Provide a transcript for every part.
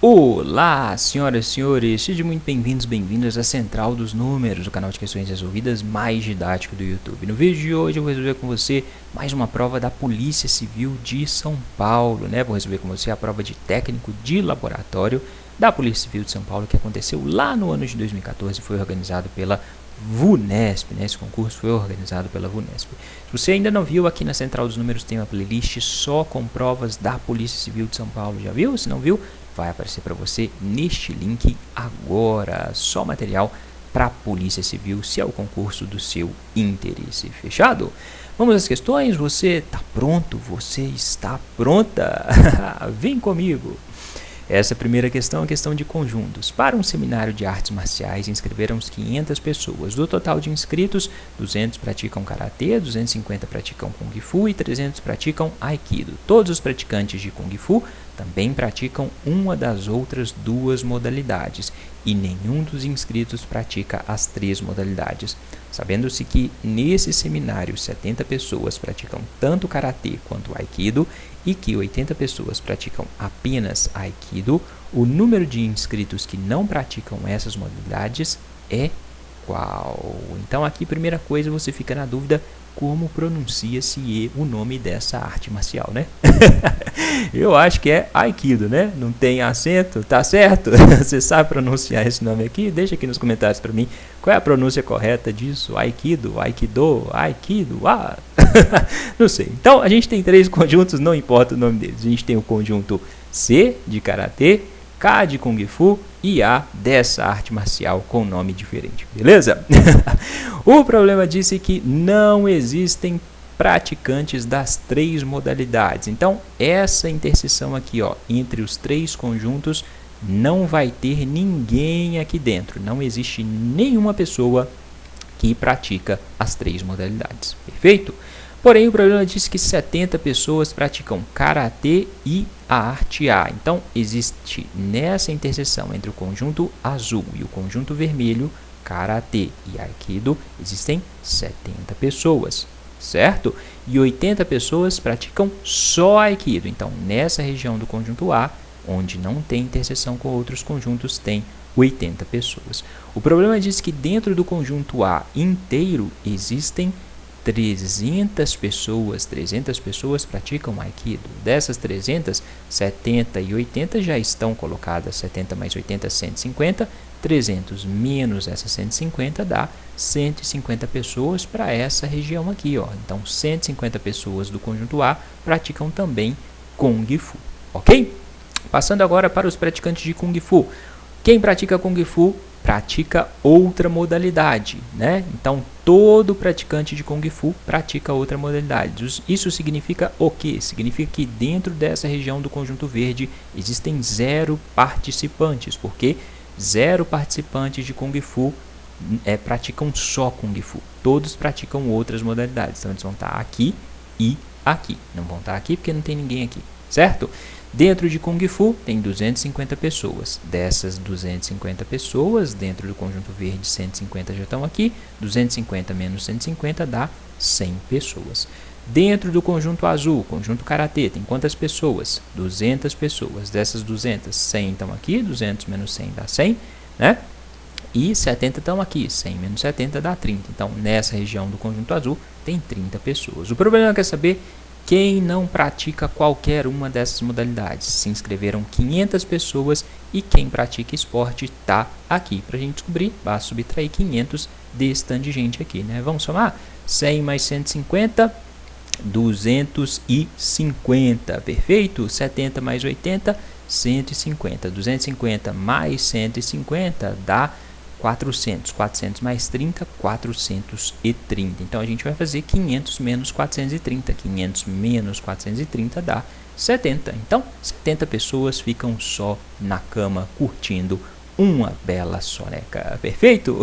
Olá, senhoras e senhores, sejam muito bem-vindos, bem-vindas à Central dos Números, o canal de questões resolvidas mais didático do YouTube. No vídeo de hoje eu vou resolver com você mais uma prova da Polícia Civil de São Paulo, né? Vou resolver com você a prova de técnico de laboratório da Polícia Civil de São Paulo, que aconteceu lá no ano de 2014 e foi organizado pela VUNESP, né? Esse concurso foi organizado pela VUNESP. Se você ainda não viu, aqui na Central dos Números tem uma playlist só com provas da Polícia Civil de São Paulo. Já viu? Se não viu, vai aparecer para você neste link agora. Só material para a Polícia Civil, se é o concurso do seu interesse. Fechado? Vamos às questões? Você está pronto? Você está pronta? Vem comigo! Essa primeira questão é a questão de conjuntos. Para um seminário de artes marciais, inscreveram-se 500 pessoas. Do total de inscritos, 200 praticam karatê, 250 praticam kung fu e 300 praticam aikido. Todos os praticantes de kung fu também praticam uma das outras duas modalidades e nenhum dos inscritos pratica as três modalidades. Sabendo-se que nesse seminário 70 pessoas praticam tanto karatê quanto aikido e que 80 pessoas praticam apenas aikido, o número de inscritos que não praticam essas modalidades é qual? Então aqui, primeira coisa, você fica na dúvida como pronuncia-se o nome dessa arte marcial, né? Eu acho que é aikido, né? Não tem acento, tá certo? Você sabe pronunciar esse nome aqui? Deixa aqui nos comentários para mim qual é a pronúncia correta disso. Aikido, aikido, aikido, não sei. Então a gente tem três conjuntos, não importa o nome deles. A gente tem o conjunto C de karatê, K de kung fu e A dessa arte marcial com nome diferente, beleza? O problema disse que não existem praticantes das três modalidades. Então, essa interseção aqui, ó, entre os três conjuntos, não vai ter ninguém aqui dentro. Não existe nenhuma pessoa que pratica as três modalidades. Perfeito? Porém, o problema diz que 70 pessoas praticam karatê e a arte A. Então, existe nessa interseção entre o conjunto azul e o conjunto vermelho, karatê e aikido, existem 70 pessoas, certo? E 80 pessoas praticam só aikido. Então, nessa região do conjunto A, onde não tem interseção com outros conjuntos, tem 80 pessoas. O problema diz que dentro do conjunto A inteiro existem 300 pessoas praticam aikido. Dessas 300, 70 e 80 já estão colocadas, 70 mais 80, 150, 300 menos essas 150 dá 150 pessoas para essa região aqui, ó. Então, 150 pessoas do conjunto A praticam também kung fu, ok? Passando agora para os praticantes de kung fu. Quem pratica kung fu pratica outra modalidade, né? Então, todo praticante de Kung Fu pratica outra modalidade. Isso significa o quê? Significa que dentro dessa região do conjunto verde existem 0 participantes, porque 0 participantes de Kung Fu praticam só Kung Fu. Todos praticam outras modalidades. Então, eles vão estar aqui e aqui. Não vão estar aqui porque não tem ninguém aqui, certo? Dentro de Kung Fu tem 250 pessoas. Dessas 250 pessoas, dentro do conjunto verde, 150 já estão aqui. 250 menos 150 dá 100 pessoas. Dentro do conjunto azul, conjunto karatê, tem quantas pessoas? 200 pessoas. Dessas 200, 100 estão aqui. 200 menos 100 dá 100, né? E 70 estão aqui. 100 menos 70 dá 30. Então, nessa região do conjunto azul, tem 30 pessoas. O problema é saber quem não pratica qualquer uma dessas modalidades. Se inscreveram 500 pessoas e quem pratica esporte está aqui. Para a gente descobrir, basta subtrair 500 desse tanto de gente aqui, né? Vamos somar? 100 mais 150, 250, perfeito? 70 mais 80, 150. 250 mais 150 dá 400. 400 mais 30, 430. Então, a gente vai fazer 500 menos 430. 500 menos 430 dá 70. Então, 70 pessoas ficam só na cama curtindo uma bela soneca. Perfeito?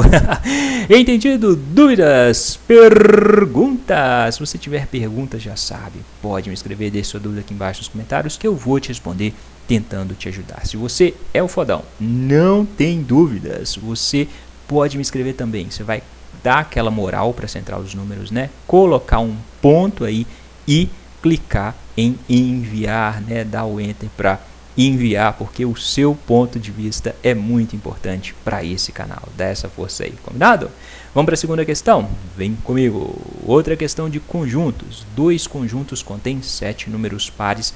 Entendido? Dúvidas? Perguntas? Se você tiver perguntas, já sabe, pode me escrever, deixe sua dúvida aqui embaixo nos comentários que eu vou te responder tentando te ajudar. Se você é o fodão, não tem dúvidas, você pode me escrever também. Você vai dar aquela moral para a Central dos Números, né? Colocar um ponto aí e clicar em enviar, né? Dar o enter para enviar, porque o seu ponto de vista é muito importante para esse canal. Dá essa força aí, combinado? Vamos para a segunda questão? Vem comigo. Outra questão de conjuntos. Dois conjuntos contêm 7 números pares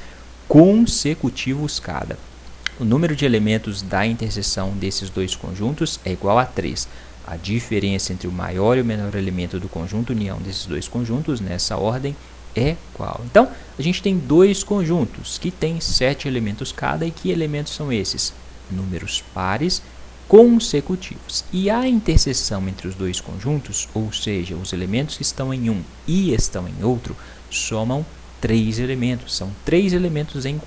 consecutivos cada. O número de elementos da interseção desses dois conjuntos é igual a 3. A diferença entre o maior e o menor elemento do conjunto união desses dois conjuntos, nessa ordem, é qual? Então, a gente tem dois conjuntos que têm 7 elementos cada. E que elementos são esses? Números pares consecutivos. E a interseção entre os dois conjuntos, ou seja, os elementos que estão em um e estão em outro, somam 3 elementos. São 3 elementos em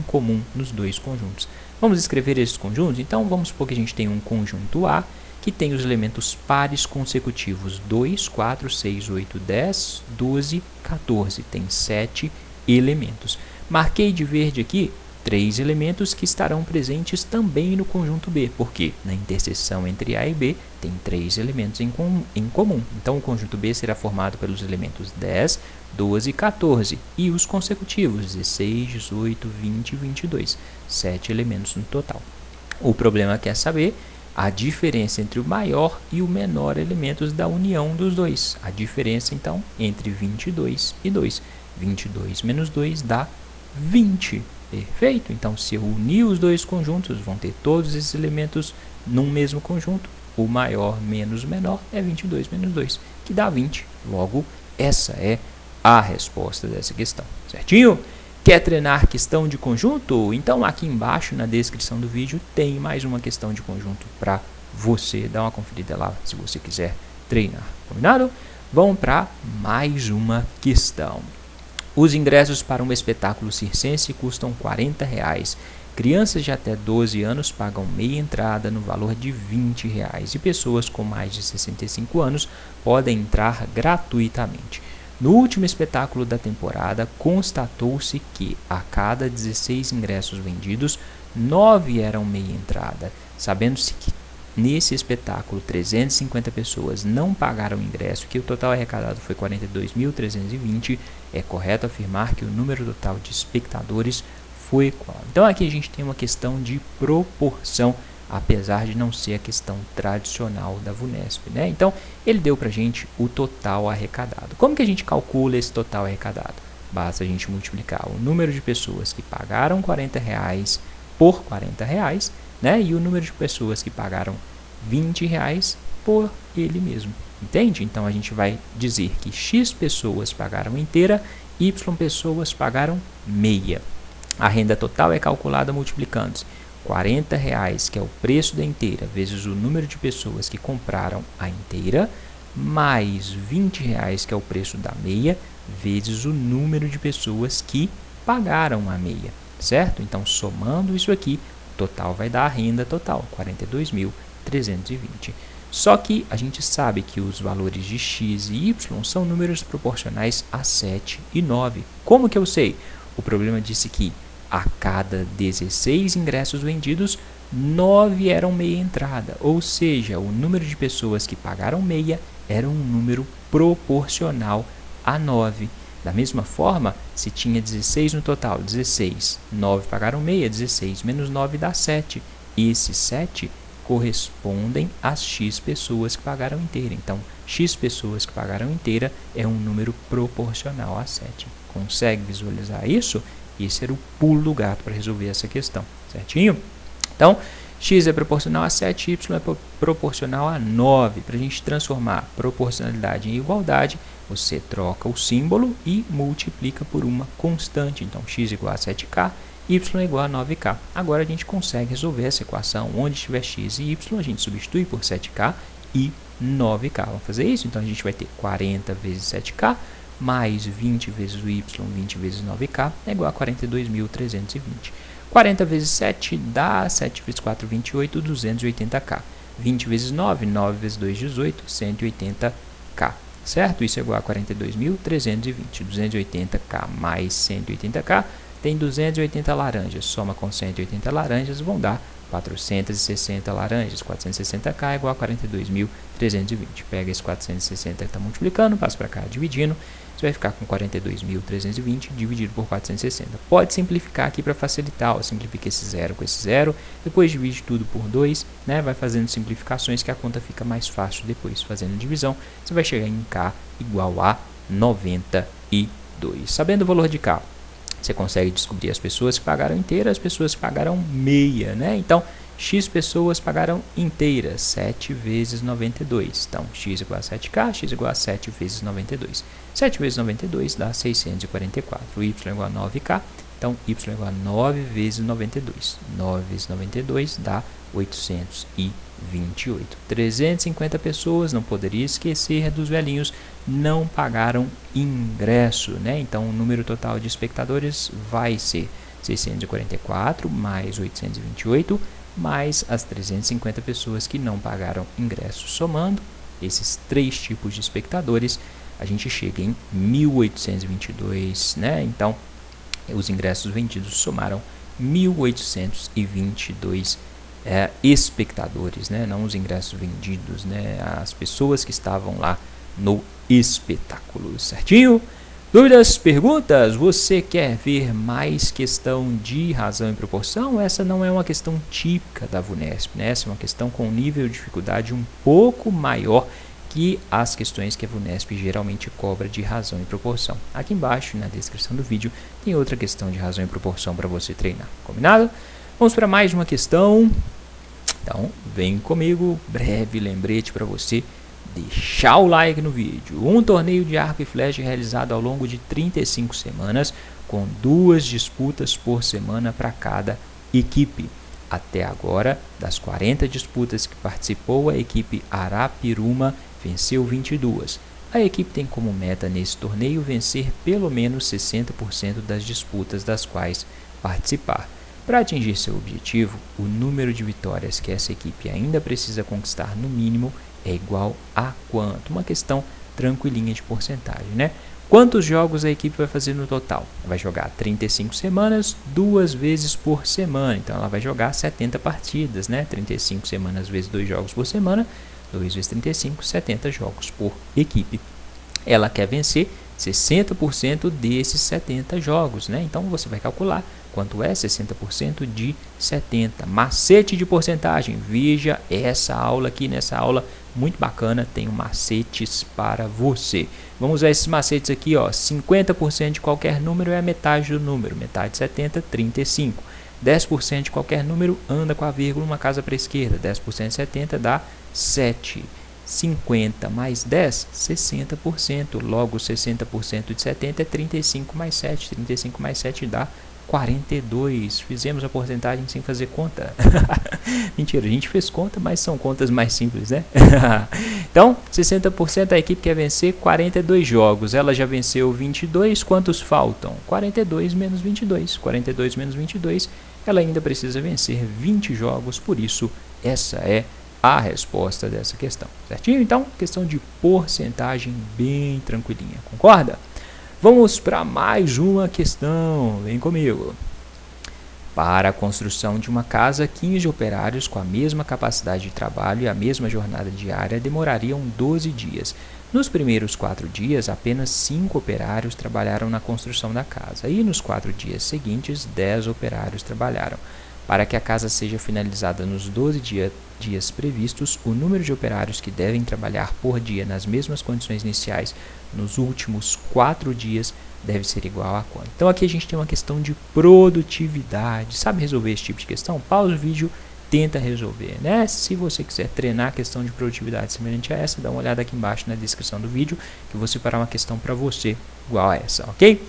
comum nos dois conjuntos. Vamos escrever esses conjuntos? Então, vamos supor que a gente tem um conjunto A, que tem os elementos pares consecutivos 2, 4, 6, 8, 10, 12, 14. Tem 7 elementos. Marquei de verde aqui 3 elementos que estarão presentes também no conjunto B, porque na interseção entre A e B tem 3 elementos em comum. Então, o conjunto B será formado pelos elementos 10, 12 e 14. E os consecutivos 16, 18, 20 e 22. 7 elementos no total. O problema quer saber a diferença entre o maior e o menor elementos da união dos dois. A diferença, então, entre 22 e 2. 22 menos 2 dá 20. Perfeito? Então, se eu unir os dois conjuntos, vão ter todos esses elementos num mesmo conjunto. O maior menos o menor é 22 menos 2, que dá 20. Logo, essa é a resposta dessa questão. Certinho? Quer treinar questão de conjunto? Então aqui embaixo na descrição do vídeo tem mais uma questão de conjunto para você. Dá uma conferida lá se você quiser treinar. Combinado? Vamos para mais uma questão. Os ingressos para um espetáculo circense custam R$40. Crianças de até 12 anos pagam meia entrada no valor de R$20 e pessoas com mais de 65 anos podem entrar gratuitamente. No último espetáculo da temporada, constatou-se que, a cada 16 ingressos vendidos, 9 eram meia entrada. Sabendo-se que, nesse espetáculo, 350 pessoas não pagaram ingresso, que o total arrecadado foi 42.320, é correto afirmar que o número total de espectadores foi qual? Então, aqui a gente tem uma questão de proporção, apesar de não ser a questão tradicional da VUNESP, né? Então, ele deu para a gente o total arrecadado. Como que a gente calcula esse total arrecadado? Basta a gente multiplicar o número de pessoas que pagaram R$40 por R$40, né? E o número de pessoas que pagaram R$20 por ele mesmo. Entende? Então, a gente vai dizer que X pessoas pagaram inteira, Y pessoas pagaram meia. A renda total é calculada multiplicando-se R$40, que é o preço da inteira, vezes o número de pessoas que compraram a inteira, mais R$20, que é o preço da meia, vezes o número de pessoas que pagaram a meia, certo? Então, somando isso aqui, o total vai dar a renda total, 42.320. Só que a gente sabe que os valores de x e y são números proporcionais a 7 e 9. Como que eu sei? O problema disse que a cada 16 ingressos vendidos, 9 eram meia entrada, ou seja, o número de pessoas que pagaram meia era um número proporcional a 9. Da mesma forma, se tinha 16 no total, 16, 9 pagaram meia, 16 menos 9 dá 7. E esses 7 correspondem às x pessoas que pagaram inteira. Então, x pessoas que pagaram inteira é um número proporcional a 7. Consegue visualizar isso? Esse era o pulo do gato para resolver essa questão, certinho? Então, x é proporcional a 7, y é proporcional a 9. Para a gente transformar proporcionalidade em igualdade, você troca o símbolo e multiplica por uma constante. Então, x igual a 7k, y igual a 9k. Agora a gente consegue resolver essa equação. Onde tiver x e y, a gente substitui por 7k e 9k. Vamos fazer isso? Então, a gente vai ter 40 vezes 7k, mais 20 vezes o y, 20 vezes 9k, é igual a 42.320. 40 vezes 7 dá 7 vezes 4, 28, 280k. 20 vezes 9, 9 vezes 2, 18, 180k. Certo? Isso é igual a 42.320. 280k mais 180k tem 280 laranjas, soma com 180 laranjas, vão dar 460 laranjas. 460k é igual a 42.320. Pega esse 460 que está multiplicando, passa para cá dividindo, você vai ficar com 42.320 dividido por 460. Pode simplificar aqui para facilitar, ó, simplifica esse zero com esse zero, depois divide tudo por 2, né? Vai fazendo simplificações que a conta fica mais fácil depois. Fazendo divisão, você vai chegar em k igual a 92. Sabendo o valor de k, você consegue descobrir as pessoas que pagaram inteira, as pessoas que pagaram meia, né? Então, x pessoas pagaram inteiras, 7 vezes 92. Então, x igual a 7k, x igual a 7 vezes 92. 7 vezes 92 dá 644. Y igual a 9k, então y igual a 9 vezes 92. 9 vezes 92 dá 828. 350 pessoas, não poderia esquecer dos velhinhos, não pagaram ingresso, né? Então, o número total de espectadores vai ser 644 mais 828 mais as 350 pessoas que não pagaram ingresso. Somando esses três tipos de espectadores, a gente chega em 1822, né? Então, os ingressos vendidos somaram 1822 espectadores, né? Não os ingressos vendidos, né? As pessoas que estavam lá no espetáculo, certinho? Dúvidas, perguntas? Você quer ver mais questão de razão e proporção? Essa não é uma questão típica da VUNESP, né? Essa é uma questão com nível de dificuldade um pouco maior que as questões que a VUNESP geralmente cobra de razão e proporção. Aqui embaixo, na descrição do vídeo, tem outra questão de razão e proporção para você treinar. Combinado? Vamos para mais uma questão. Então, vem comigo. Breve lembrete para você deixar o like no vídeo. Um torneio de arco e flecha realizado ao longo de 35 semanas, com 2 disputas por semana para cada equipe. Até agora, das 40 disputas que participou, a equipe Arapiruma venceu 22. A equipe tem como meta nesse torneio vencer pelo menos 60% das disputas das quais participar. Para atingir seu objetivo, o número de vitórias que essa equipe ainda precisa conquistar no mínimo é igual a quanto? Uma questão tranquilinha de porcentagem, né? Quantos jogos a equipe vai fazer no total? Vai jogar 35 semanas, 2 vezes por semana. Então, ela vai jogar 70 partidas, né? 35 semanas vezes 2 jogos por semana, 2 vezes 35, 70 jogos por equipe. Ela quer vencer 60% desses 70 jogos, né? Então, você vai calcular quanto é 60% de 70. Macete de porcentagem. Veja essa aula aqui, nessa aula muito bacana, tem macetes para você. Vamos usar esses macetes aqui, ó. 50% de qualquer número é a metade do número. Metade de 70, 35. 10% de qualquer número anda com a vírgula uma casa para a esquerda. 10% de 70 dá 7. 50 mais 10, 60%. Logo, 60% de 70 é 35 mais 7. 35 mais 7 dá 42. Fizemos a porcentagem sem fazer conta. Mentira, a gente fez conta, mas são contas mais simples, né? Então, 60% a equipe quer vencer 42 jogos. Ela já venceu 22. Quantos faltam? 42 menos 22. 42 menos 22. Ela ainda precisa vencer 20 jogos. Por isso, essa é a resposta dessa questão. Certinho? Então, questão de porcentagem bem tranquilinha. Concorda? Vamos para mais uma questão, vem comigo. Para a construção de uma casa, 15 operários com a mesma capacidade de trabalho e a mesma jornada diária demorariam 12 dias. Nos primeiros 4 dias, apenas 5 operários trabalharam na construção da casa e nos 4 dias seguintes, 10 operários trabalharam. Para que a casa seja finalizada nos 12 dias previstos, o número de operários que devem trabalhar por dia nas mesmas condições iniciais nos últimos 4 dias deve ser igual a quanto? Então aqui a gente tem uma questão de produtividade. Sabe resolver esse tipo de questão? Pausa o vídeo, tenta resolver, né? Se você quiser treinar a questão de produtividade semelhante a essa, dá uma olhada aqui embaixo na descrição do vídeo que eu vou separar uma questão para você igual a essa, ok?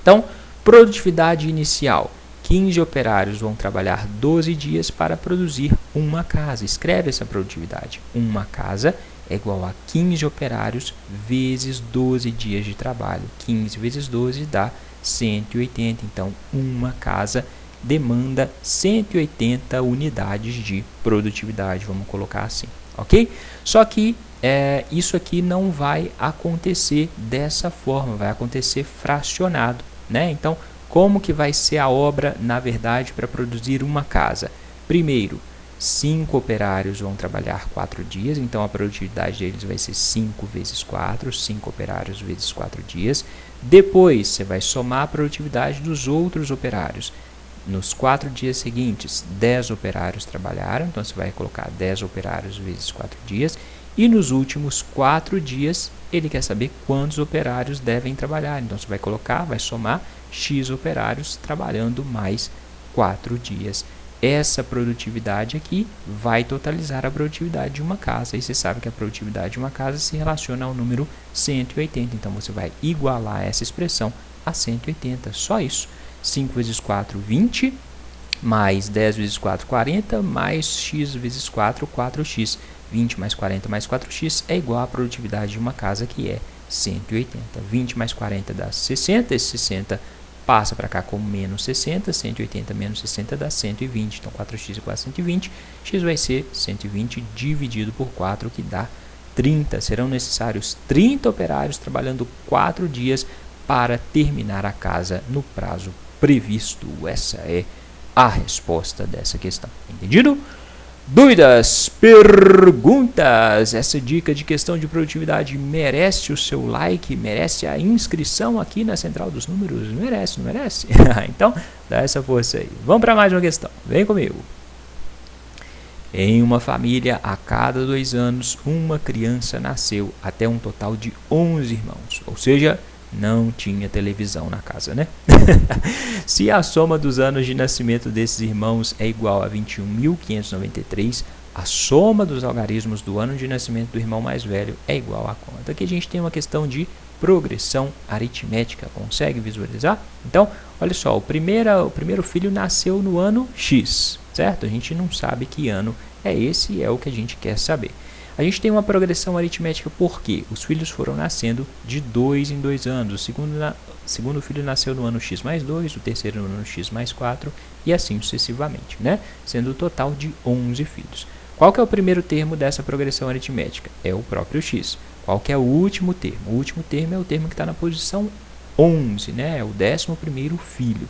Então, produtividade inicial. 15 operários vão trabalhar 12 dias para produzir uma casa. Escreve essa produtividade. Uma casa é igual a 15 operários vezes 12 dias de trabalho. 15 vezes 12 dá 180. Então, uma casa demanda 180 unidades de produtividade. Vamos colocar assim, ok? Só que isso aqui não vai acontecer dessa forma. Vai acontecer fracionado, né? Então, Como que vai ser a obra, na verdade, para produzir uma casa? Primeiro, 5 operários vão trabalhar 4 dias, então a produtividade deles vai ser 5 vezes 4, 5 operários vezes 4 dias. Depois, você vai somar a produtividade dos outros operários. Nos 4 dias seguintes, 10 operários trabalharam, então você vai colocar 10 operários vezes 4 dias. E nos últimos 4 dias, ele quer saber quantos operários devem trabalhar. Então você vai colocar, vai somar X operários trabalhando mais 4 dias. Essa produtividade aqui vai totalizar a produtividade de uma casa. E você sabe que a produtividade de uma casa se relaciona ao número 180. Então você vai igualar essa expressão a 180. Só isso. 5 vezes 4, 20. Mais 10 vezes 4, 40. Mais x vezes 4, 4x. 20 mais 40 mais 4x é igual à produtividade de uma casa, que é 180. 20 mais 40 dá 60. Esse 60 passa para cá como menos 60, 180 menos 60 dá 120, então 4x igual a 120, x vai ser 120 dividido por 4, que dá 30. Serão necessários 30 operários trabalhando 4 dias para terminar a casa no prazo previsto. Essa é a resposta dessa questão. Entendido? Dúvidas? Perguntas? Essa dica de questão de produtividade merece o seu like? Merece a inscrição aqui na Central dos Números? Merece, não merece? Então, dá essa força aí. Vamos para mais uma questão. Vem comigo. Em uma família, a cada 2 anos, uma criança nasceu, até um total de 11 irmãos. Ou seja, não tinha televisão na casa, né? Se a soma dos anos de nascimento desses irmãos é igual a 21.593, a soma dos algarismos do ano de nascimento do irmão mais velho é igual a quanto? Aqui a gente tem uma questão de progressão aritmética. Consegue visualizar? Então, olha só, o primeiro filho nasceu no ano X, certo? A gente não sabe que ano é esse e é o que a gente quer saber. A gente tem uma progressão aritmética porque os filhos foram nascendo de 2 em 2 anos. O segundo filho nasceu no ano X mais 2, o terceiro no ano X mais 4 e assim sucessivamente, né? Sendo o total de 11 filhos. Qual que é o primeiro termo dessa progressão aritmética? É o próprio X. Qual que é o último termo? O último termo é o termo que está na posição 11, né? É o 11º filho.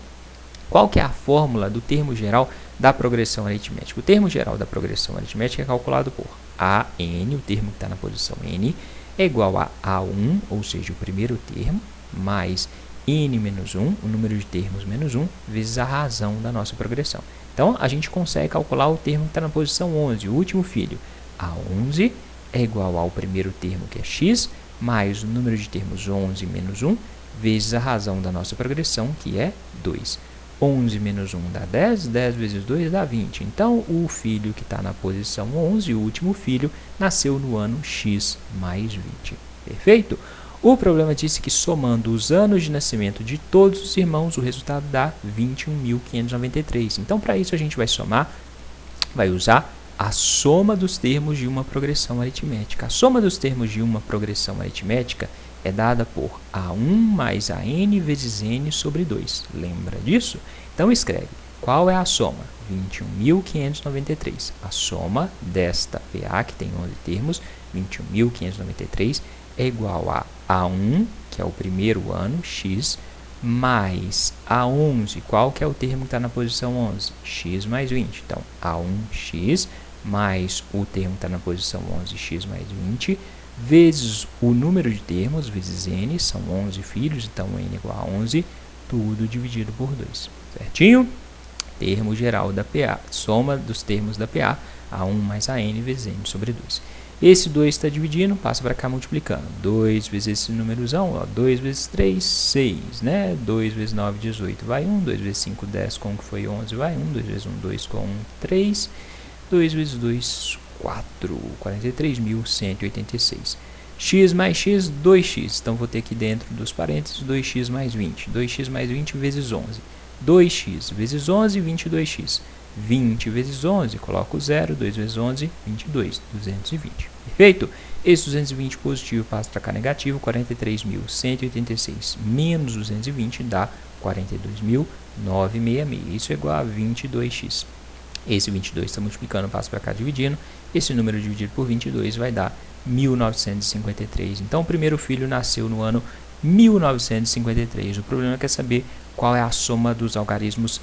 Qual que é a fórmula do termo geral da progressão aritmética? O termo geral da progressão aritmética é calculado por AN, o termo que está na posição N, é igual a A1, ou seja, o primeiro termo, mais N menos 1, o número de termos menos 1, vezes a razão da nossa progressão. Então, a gente consegue calcular o termo que está na posição 11, o último filho. A11 é igual ao primeiro termo, que é x, mais o número de termos 11 menos 1, vezes a razão da nossa progressão, que é 2. 11 menos 1 dá 10, 10 vezes 2 dá 20. Então, o filho que está na posição 11, o último filho, nasceu no ano X mais 20. Perfeito? O problema disse que somando os anos de nascimento de todos os irmãos, o resultado dá 21.593. Então, para isso, a gente vai somar, vai usar a soma dos termos de uma progressão aritmética. A soma dos termos de uma progressão aritmética é dada por A1 mais AN vezes N sobre 2. Lembra disso? Então escreve. Qual é a soma? 21.593. A soma desta PA, que tem 11 termos, 21.593, é igual a A1, que é o primeiro ano, X, mais A11. Qual que é o termo que está na posição 11? X mais 20. Então, A1x mais o termo que está na posição 11, x mais 20, vezes o número de termos, vezes n, são 11 filhos, então n igual a 11, tudo dividido por 2, certinho? Termo geral da PA, soma dos termos da PA, A1 mais AN vezes n sobre 2. Esse 2 está dividindo, passa para cá multiplicando. 2 vezes esse númerozão, ó, 2 vezes 3, 6, né? 2 vezes 9, 18, vai 1. 2 vezes 5, 10, com que foi 11, vai 1. 2 vezes 1, 2, com 1, 3. 2 vezes 2, 4. 43.186. X mais x, 2x. Então, vou ter aqui dentro dos parênteses 2x mais 20. 2x mais 20 vezes 11. 2x vezes 11, 22x. 20 vezes 11, coloco 0, 2 vezes 11, 22, 220. Perfeito? Esse 220 positivo passa para cá negativo, 43.186 menos 220 dá 42.966. Isso é igual a 22x. Esse 22 está multiplicando, passa para cá dividindo. Esse número dividido por 22 vai dar 1953. Então, o primeiro filho nasceu no ano 1953. O problema é saber qual é a soma dos algarismos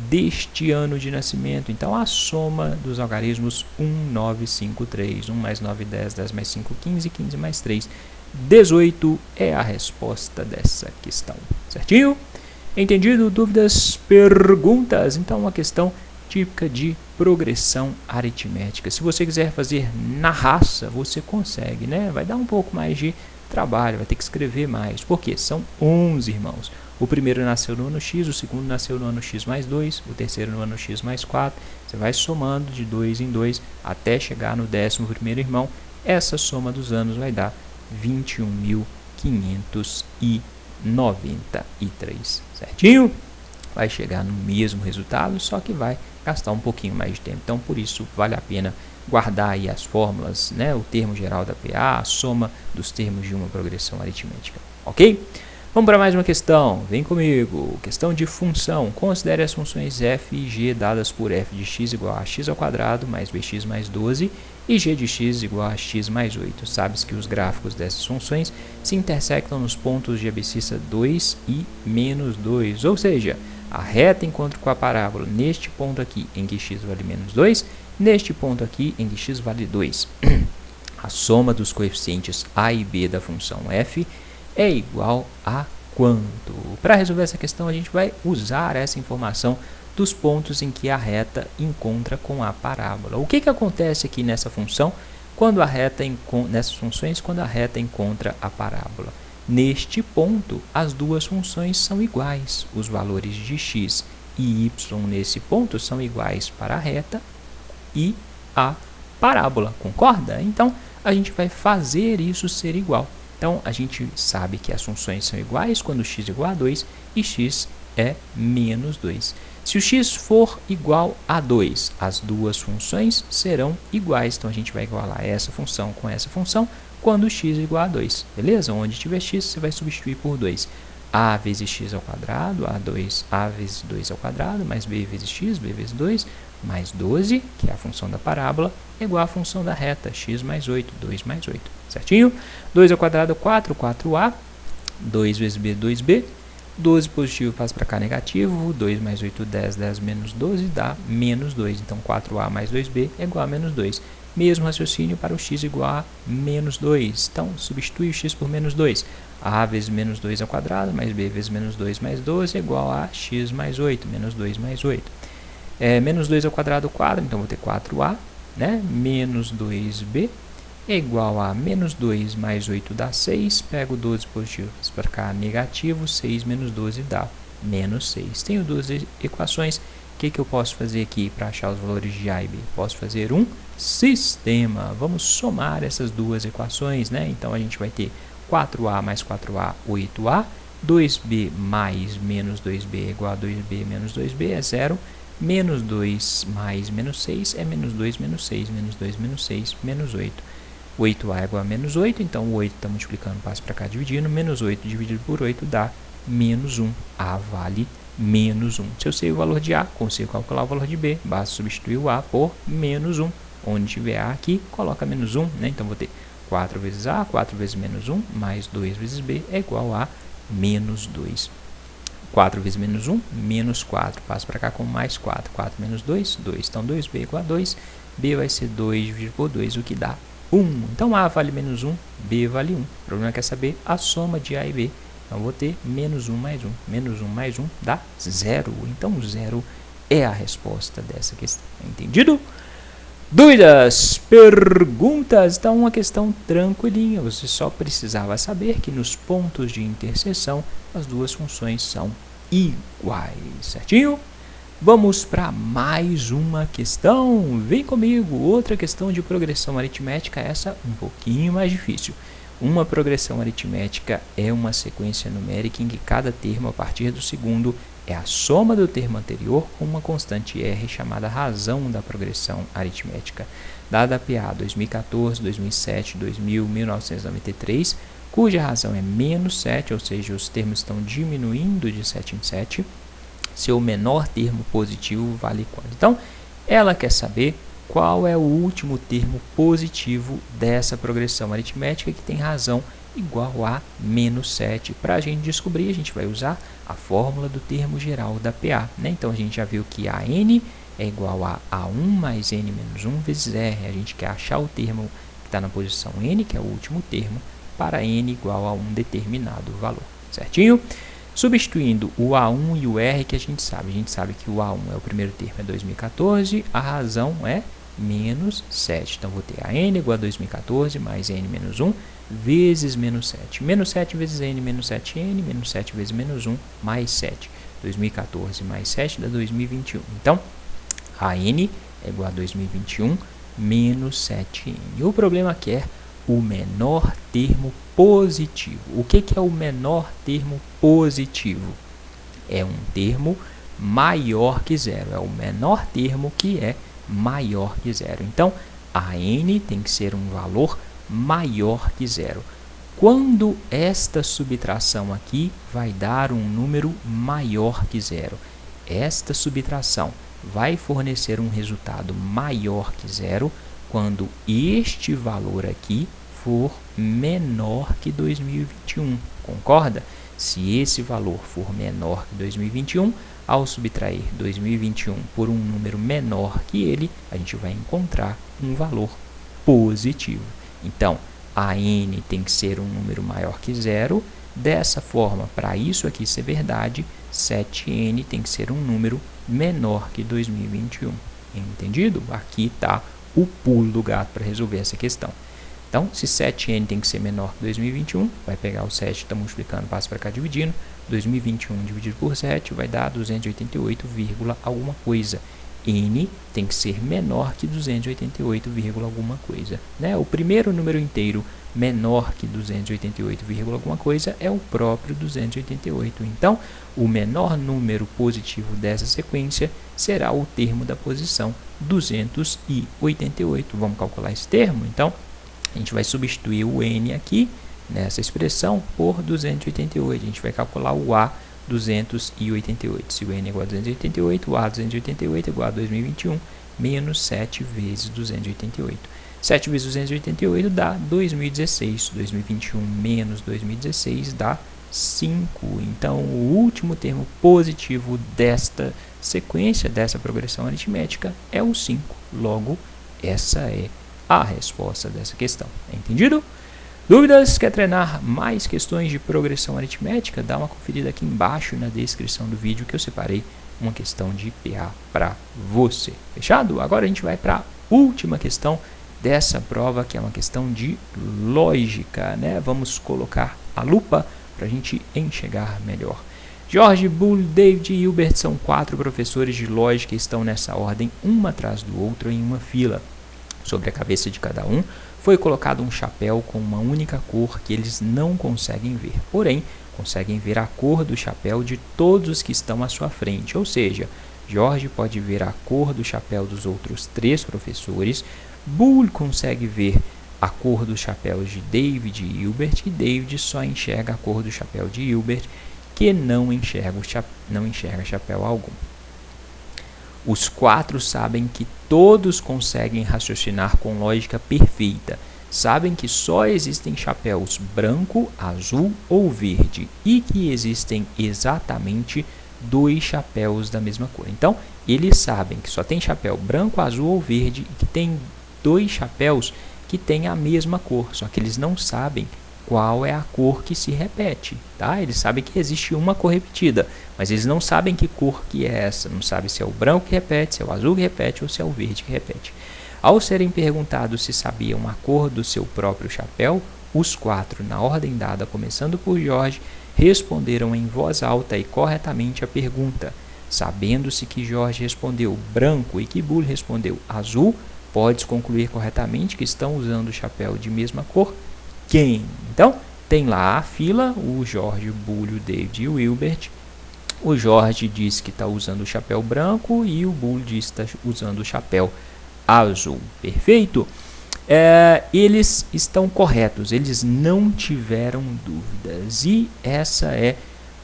deste ano de nascimento. Então, a soma dos algarismos 1, 9, 5, 3, 1 mais 9, 10, 10 mais 5, 15, 15 mais 3, 18 é a resposta dessa questão. Certinho? Entendido? Dúvidas? Perguntas? Então, uma questão típica de progressão aritmética. Se você quiser fazer na raça, você consegue, né? Vai dar um pouco mais de trabalho, vai ter que escrever mais. Por quê? São 11 irmãos. O primeiro nasceu no ano X, o segundo nasceu no ano X mais 2, o terceiro no ano X mais 4. Você vai somando de 2 em 2 até chegar no 11º irmão. Essa soma dos anos vai dar 21.593. Certinho? Vai chegar no mesmo resultado, só que vai gastar um pouquinho mais de tempo. Então, por isso, vale a pena guardar aí as fórmulas, né? O termo geral da PA, a soma dos termos de uma progressão aritmética. Ok? Vamos para mais uma questão. Vem comigo. Questão de função. Considere as funções f e g dadas por f de x igual a x ao quadrado mais bx mais 12 e g de x igual a x mais 8. Sabe-se que os gráficos dessas funções se intersectam nos pontos de abscissa 2 e menos 2. Ou seja, a reta encontra com a parábola neste ponto aqui em que x vale menos 2, neste ponto aqui em que x vale 2. A soma dos coeficientes a e b da função f é igual a quanto? Para resolver essa questão, a gente vai usar essa informação dos pontos em que a reta encontra com a parábola. O que acontece aqui nessa função quando a reta nessas funções quando a reta encontra a parábola? Neste ponto, as duas funções são iguais. Os valores de x e y nesse ponto são iguais para a reta e a parábola. Concorda? Então, a gente vai fazer isso ser igual. Então, a gente sabe que as funções são iguais quando x é igual a 2 e x é menos 2. Se o x for igual a 2, as duas funções serão iguais. Então, a gente vai igualar essa função com essa função quando x é igual a 2. Beleza? Onde tiver x, você vai substituir por 2. A vezes x ao quadrado, a vezes 2 ao quadrado, mais b vezes x, b vezes 2, mais 12, que é a função da parábola, é igual à função da reta, x mais 8, 2 mais 8. Certinho? 2 ao quadrado, 4, 4a, 2 vezes b, 2b, 12 positivo passa para cá negativo, 2 mais 8, 10, 10 menos 12 dá menos 2. Então, 4a mais 2b é igual a menos 2. Mesmo raciocínio para o x igual a menos 2. Então, substitui o x por menos 2. a vezes menos 2 ao quadrado, mais b vezes menos 2 mais 12 é igual a x mais 8, menos 2 mais 8. Menos 2 ao quadrado, 4, então vou ter 4a, né? Menos 2b é igual a menos 2 mais 8 dá 6. Pego 12 positivo para cá, negativo, 6 menos 12 dá menos 6. Tenho duas equações. O que eu posso fazer aqui para achar os valores de a e b? Posso fazer um sistema. Vamos somar essas duas equações, né? Então, a gente vai ter 4a mais 4a, 8a. 2b mais menos 2b é igual a 2b menos 2b, é 0. Menos 2 mais menos 6 é menos 2 menos 6. Menos 2 menos 6, menos 8. 8a é igual a menos 8, então o 8 está multiplicando, passa para cá dividindo. Menos 8 dividido por 8 dá menos 1. A vale menos 1. Se eu sei o valor de A, consigo calcular o valor de B. Basta substituir o A por menos 1. Onde tiver A aqui, coloca menos 1. Né? Então, vou ter 4 vezes A, 4 vezes menos 1, mais 2 vezes B é igual a menos 2. 4 vezes menos 1, menos 4. Passo para cá com mais 4. 4 menos 2, 2. Então, 2B é igual a 2. B vai ser 2 dividido por 2, o que dá 1. Então, A vale menos 1, B vale 1. O problema é saber a soma de A e B. Então, vou ter menos 1 mais 1. Menos 1 mais 1 dá 0. Então, 0 é a resposta dessa questão. Entendido? Dúvidas? Perguntas? Então, uma questão tranquilinha. Você só precisava saber que nos pontos de interseção, as duas funções são iguais. Certinho? Vamos para mais uma questão. Vem comigo. Outra questão de progressão aritmética, essa um pouquinho mais difícil. Uma progressão aritmética é uma sequência numérica em que cada termo a partir do segundo é a soma do termo anterior com uma constante R chamada razão da progressão aritmética, dada a PA 2014, 2007, 2000, 1993, cuja razão é menos 7, ou seja, os termos estão diminuindo de 7 em 7. Seu menor termo positivo vale quanto? Então, ela quer saber qual é o último termo positivo dessa progressão aritmética que tem razão igual a menos 7. Para a gente descobrir, a gente vai usar a fórmula do termo geral da PA, né? Então, a gente já viu que AN é igual a A1 mais N menos 1 vezes R. A gente quer achar o termo que está na posição N, que é o último termo, para N igual a um determinado valor, certinho? Substituindo o A1 e o R, que a gente sabe que o A1 é o primeiro termo, é 2014, a razão é menos 7. Então, vou ter a N igual a 2014 mais N menos 1 vezes menos 7. Menos 7 vezes N menos 7N, menos 7 vezes menos 1 mais 7. 2014 mais 7 dá 2021. Então, a N é igual a 2021 menos 7N. O problema aqui é o menor termo positivo. O que é o menor termo positivo? É um termo maior que zero. É o menor termo que é maior que zero. Então, a N tem que ser um valor maior que zero. Quando esta subtração aqui vai dar um número maior que zero? Esta subtração vai fornecer um resultado maior que zero quando este valor aqui for menor que 2021, concorda? Se esse valor for menor que 2021, ao subtrair 2021 por um número menor que ele, a gente vai encontrar um valor positivo. Então, a N tem que ser um número maior que zero. Dessa forma, para isso aqui ser verdade, 7N tem que ser um número menor que 2021. Entendido? Aqui está o pulo do gato para resolver essa questão. Então, se 7N tem que ser menor que 2021, vai pegar o 7, está multiplicando, passa para cá dividindo. 2021 dividido por 7 vai dar 288, alguma coisa. N tem que ser menor que 288, alguma coisa, né? O primeiro número inteiro menor que 288, alguma coisa é o próprio 288. Então, o menor número positivo dessa sequência será o termo da posição 288. Vamos calcular esse termo? Então, a gente vai substituir o N aqui nessa expressão por 288. A gente vai calcular o A 288. Se o N é igual a 288, o A 288 é igual a 2021 menos 7 vezes 288. 7 vezes 288 dá 2016. 2021 menos 2016 dá 5. Então, o último termo positivo desta sequência, dessa progressão aritmética, é o 5. Logo, essa é a resposta dessa questão. Entendido? Dúvidas? Quer treinar mais questões de progressão aritmética? Dá uma conferida aqui embaixo na descrição do vídeo que eu separei uma questão de PA para você. Fechado? Agora a gente vai para a última questão dessa prova, que é uma questão de lógica, né? Vamos colocar a lupa para a gente enxergar melhor. George, Bull, David e Hilbert são 4 professores de lógica e estão nessa ordem, um atrás do outro em uma fila. Sobre a cabeça de cada um foi colocado um chapéu com uma única cor que eles não conseguem ver. Porém, conseguem ver a cor do chapéu de todos os que estão à sua frente. Ou seja, George pode ver a cor do chapéu dos outros 3 professores, Bull consegue ver a cor dos chapéus de David e Hilbert, e David só enxerga a cor do chapéu de Hilbert, que não enxerga chapéu algum. Os 4 sabem que todos conseguem raciocinar com lógica perfeita. Sabem que só existem chapéus branco, azul ou verde e que existem exatamente 2 chapéus da mesma cor. Então, eles sabem que só tem chapéu branco, azul ou verde e que tem 2 chapéus que têm a mesma cor, só que eles não sabem qual é a cor que se repete, tá? Eles sabem que existe uma cor repetida, mas eles não sabem que cor que é essa, não sabem se é o branco que repete, se é o azul que repete ou se é o verde que repete. Ao serem perguntados se sabiam a cor do seu próprio chapéu, os 4, na ordem dada, começando por George, responderam em voz alta e corretamente a pergunta. Sabendo-se que George respondeu branco e que Bull respondeu azul, pode-se concluir corretamente que estão usando o chapéu de mesma cor. Quem? Então, tem lá a fila, o George, o Bull, o David e o Hilbert. O George diz que está usando o chapéu branco e o Bull diz que está usando o chapéu azul. Perfeito? Eles estão corretos, eles não tiveram dúvidas. E essa é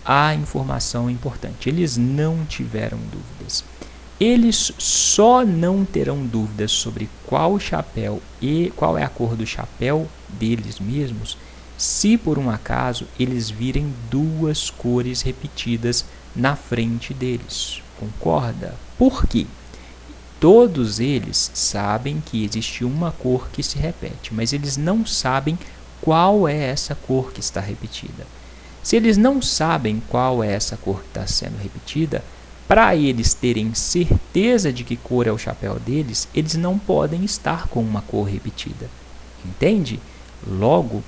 a informação importante. Eles não tiveram dúvidas. Eles só não terão dúvidas sobre qual chapéu e qual é a cor do chapéu deles mesmos se por um acaso eles virem duas cores repetidas na frente deles. Concorda? Por quê? Todos eles sabem que existe uma cor que se repete, mas eles não sabem qual é essa cor que está repetida. Se eles não sabem qual é essa cor que está sendo repetida, para eles terem certeza de que cor é o chapéu deles, eles não podem estar com uma cor repetida. Entende? Logo,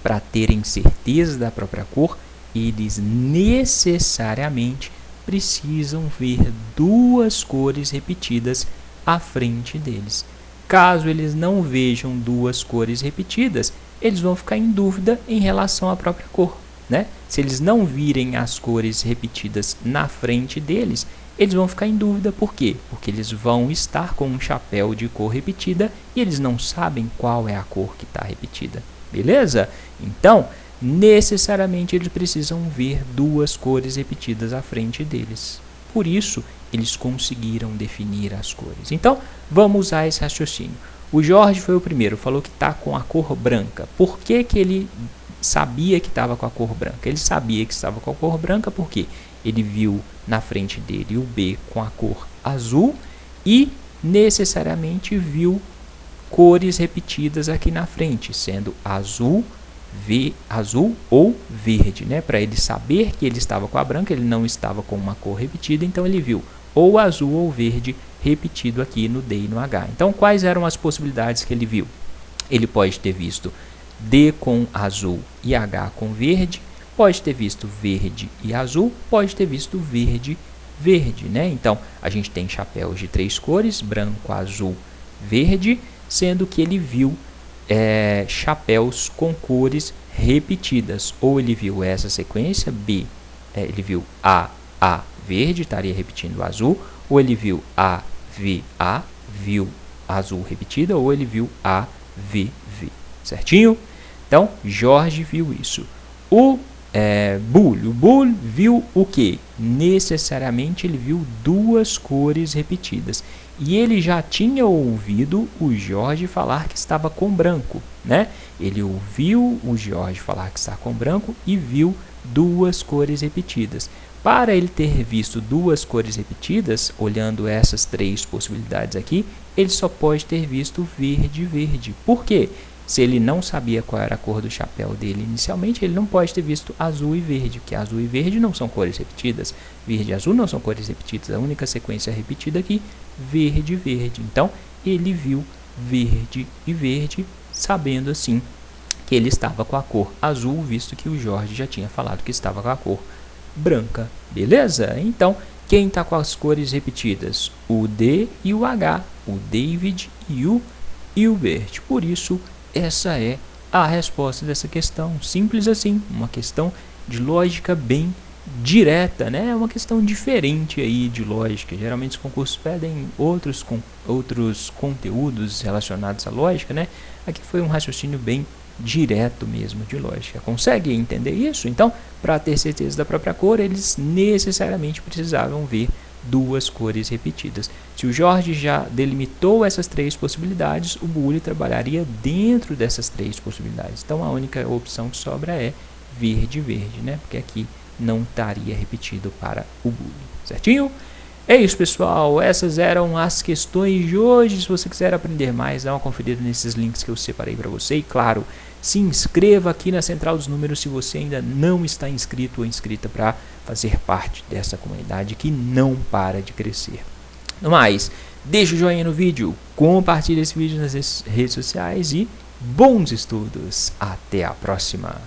para terem certeza da própria cor, eles necessariamente precisam ver duas cores repetidas à frente deles. Caso eles não vejam duas cores repetidas, eles vão ficar em dúvida em relação à própria cor, né? Se eles não virem as cores repetidas na frente deles, eles vão ficar em dúvida. Por quê? Porque eles vão estar com um chapéu de cor repetida e eles não sabem qual é a cor que está repetida. Beleza? Então, necessariamente eles precisam ver duas cores repetidas à frente deles. Por isso, eles conseguiram definir as cores. Então, vamos usar esse raciocínio. O Jorge foi o primeiro, falou que está com a cor branca. Por que ele sabia que estava com a cor branca? Ele sabia que estava com a cor branca porque ele viu na frente dele o B com a cor azul e necessariamente viu cores repetidas aqui na frente, sendo azul, azul ou verde, né? Para ele saber que ele estava com a branca, ele não estava com uma cor repetida, então ele viu ou azul ou verde repetido aqui no D e no H. Então, quais eram as possibilidades que ele viu? Ele pode ter visto D com azul e H com verde, pode ter visto verde e azul, pode ter visto verde, verde, né? Então, a gente tem chapéus de três cores, branco, azul, verde, sendo que ele viu chapéus com cores repetidas. Ou ele viu essa sequência, ele viu A, verde, estaria repetindo o azul, ou ele viu A, viu azul repetida, ou ele viu A, V, certinho? Então, Jorge viu isso. O Bull viu o que? Necessariamente ele viu duas cores repetidas. E ele já tinha ouvido o Jorge falar que estava com branco, né? Ele ouviu o Jorge falar que está com branco e viu duas cores repetidas. Para ele ter visto duas cores repetidas, olhando essas três possibilidades aqui, ele só pode ter visto verde, verde. Por quê? Se ele não sabia qual era a cor do chapéu dele inicialmente, ele não pode ter visto azul e verde, porque azul e verde não são cores repetidas, verde e azul não são cores repetidas, a única sequência repetida aqui, verde, verde. Então, ele viu verde e verde, sabendo assim que ele estava com a cor azul, visto que o Jorge já tinha falado que estava com a cor branca, beleza? Então, quem está com as cores repetidas? O D e o H, o David e o Hilbert. Por isso, essa é a resposta dessa questão, simples assim, uma questão de lógica bem direta, né? É uma questão diferente aí de lógica. Geralmente os concursos pedem outros conteúdos relacionados à lógica, né? Aqui foi um raciocínio bem direto mesmo de lógica. Consegue entender isso? Então, para ter certeza da própria cor, eles necessariamente precisavam ver duas cores repetidas. Se o Jorge já delimitou essas três possibilidades, o Bull trabalharia dentro dessas três possibilidades. Então, a única opção que sobra é verde, verde, né? Porque aqui não estaria repetido para o Bull. Certinho? É isso, pessoal. Essas eram as questões de hoje. Se você quiser aprender mais, dá uma conferida nesses links que eu separei para você. E, claro, se inscreva aqui na Central dos Números se você ainda não está inscrito ou inscrita para fazer parte dessa comunidade que não para de crescer. No mais, deixa o joinha no vídeo, compartilhe esse vídeo nas redes sociais e bons estudos. Até a próxima!